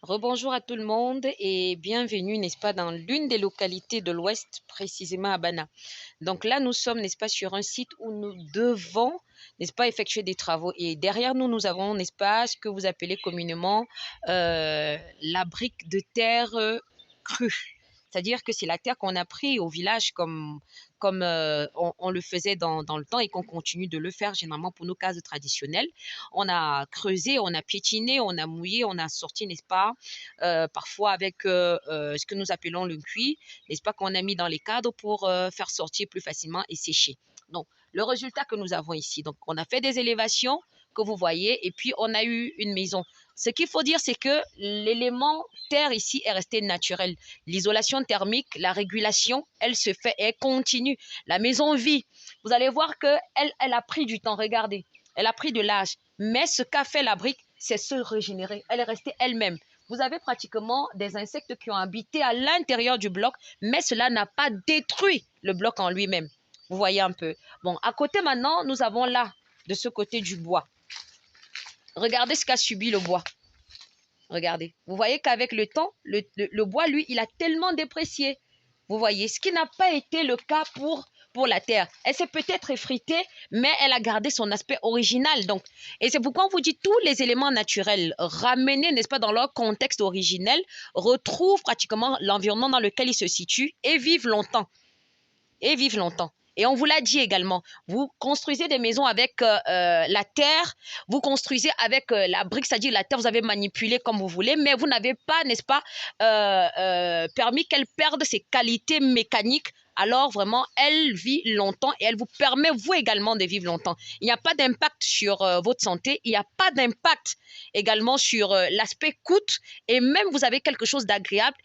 Rebonjour à tout le monde et bienvenue, n'est-ce pas, dans l'une des localités de l'Ouest, précisément à Bana. Donc là, nous sommes, n'est-ce pas, sur un site où nous devons, n'est-ce pas, effectuer des travaux. Et derrière nous, nous avons, n'est-ce pas, ce que vous appelez communément la brique de terre crue. C'est-à-dire que c'est la terre qu'on a pris au village comme on le faisait dans le temps et qu'on continue de le faire généralement pour nos cases traditionnelles. On a creusé, on a piétiné, on a mouillé, on a sorti, n'est-ce pas, parfois avec ce que nous appelons le cuit, n'est-ce pas, qu'on a mis dans les cadres pour faire sortir plus facilement et sécher. Donc, le résultat que nous avons ici, donc on a fait des élévations que vous voyez et puis on a eu une maison. Ce qu'il faut dire, c'est que l'élément terre ici est resté naturel. L'isolation thermique, la régulation, elle se fait, elle continue. La maison vit. Vous allez voir qu'elle a pris du temps, regardez. Elle a pris de l'âge. Mais ce qu'a fait la brique, c'est se régénérer. Elle est restée elle-même. Vous avez pratiquement des insectes qui ont habité à l'intérieur du bloc, mais cela n'a pas détruit le bloc en lui-même. Vous voyez un peu. Bon, à côté maintenant, nous avons là, de ce côté du bois. Regardez ce qu'a subi le bois. Regardez. Vous voyez qu'avec le temps, le bois, lui, il a tellement déprécié. Vous voyez, ce qui n'a pas été le cas pour la terre. Elle s'est peut-être effritée, mais elle a gardé son aspect original. Donc, et c'est pourquoi on vous dit tous les éléments naturels ramenés, n'est-ce pas, dans leur contexte originel, retrouvent pratiquement l'environnement dans lequel ils se situent et vivent longtemps. Et vivent longtemps. Et on vous l'a dit également, vous construisez des maisons avec la terre, vous construisez avec la brique, c'est-à-dire la terre, vous avez manipulé comme vous voulez, mais vous n'avez pas, n'est-ce pas, permis qu'elle perde ses qualités mécaniques. Alors vraiment, elle vit longtemps et elle vous permet, vous également, de vivre longtemps. Il n'y a pas d'impact sur votre santé, il n'y a pas d'impact également sur l'aspect coût et même vous avez quelque chose d'agréable,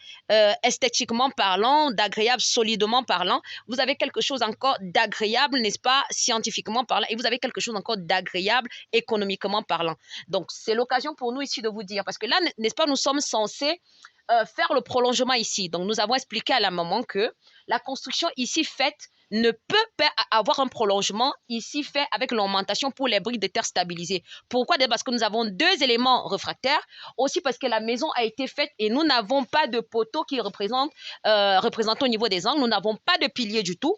esthétiquement parlant, d'agréable solidement parlant. Vous avez quelque chose encore d'agréable, n'est-ce pas, scientifiquement parlant, et vous avez quelque chose encore d'agréable économiquement parlant. Donc, c'est l'occasion pour nous ici de vous dire, parce que là, n'est-ce pas, nous sommes censés faire le prolongement ici. Donc, nous avons expliqué à la maman que la construction ici faite ne peut pas avoir un prolongement ici fait avec l'augmentation pour les briques de terre stabilisées. Pourquoi? Parce que nous avons deux éléments réfractaires, aussi parce que la maison a été faite et nous n'avons pas de poteaux qui représentent au niveau des angles, nous n'avons pas de piliers du tout.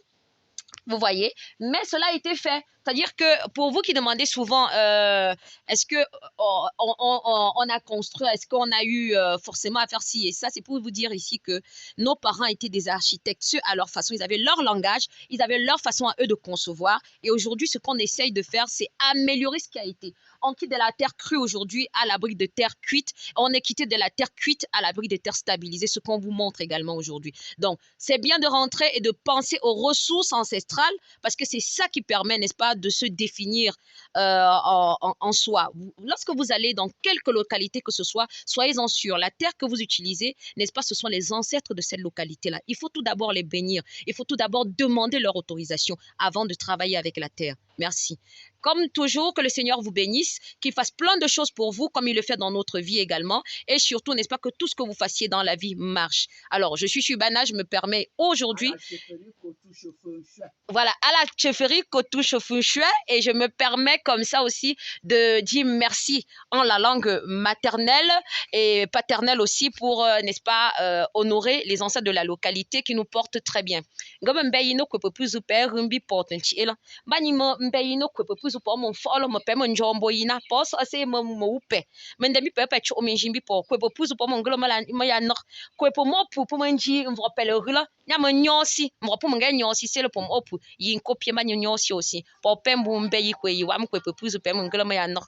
Vous voyez, mais cela a été fait. C'est-à-dire que pour vous qui demandez souvent, est-ce que on a construit, est-ce qu'on a eu forcément à faire ci et ça, c'est pour vous dire ici que nos parents étaient des architectes, ceux à leur façon, ils avaient leur langage, ils avaient leur façon à eux de concevoir. Et aujourd'hui, ce qu'on essaye de faire, c'est améliorer ce qui a été. On quitte de la terre crue aujourd'hui à la brique de terre cuite. On est quitté de la terre cuite à la brique de terre stabilisée, ce qu'on vous montre également aujourd'hui. Donc, c'est bien de rentrer et de penser aux ressources ancestrales parce que c'est ça qui permet, n'est-ce pas, de se définir en soi. Lorsque vous allez dans quelque localité que ce soit, soyez-en sûrs, la terre que vous utilisez, n'est-ce pas, ce sont les ancêtres de cette localité-là. Il faut tout d'abord les bénir. Il faut tout d'abord demander leur autorisation avant de travailler avec la terre. Merci. Comme toujours, que le Seigneur vous bénisse, qu'il fasse plein de choses pour vous, comme il le fait dans notre vie également. Et surtout, n'est-ce pas, que tout ce que vous fassiez dans la vie marche. Alors, je suis Subhana, je me permets aujourd'hui, voilà, à la chefferie Kotouche Fouchouet, et je me permets comme ça aussi de dire merci en la langue maternelle et paternelle aussi pour, n'est-ce pas, honorer les ancêtres de la localité qui nous portent très bien. Comme mbeyino kwepepuzu pe rumbi porte nchila. Bani mbeyino kwepepuzu po mon folo mo pe mon jombo ina pos ase mo upe. Mendemi pe pe chu menjimbi po kwepepuzu po mon ngolo ma ya nok. Kwepo mo pu po menji mvropele rila. Nyama nyosi mvopu mange nyosi sele pom opu yin kopie ma nyosi aussi. Po pe mbumbe yi kwe yi wa mkwepepuzu pe mon ngolo ma ya nok.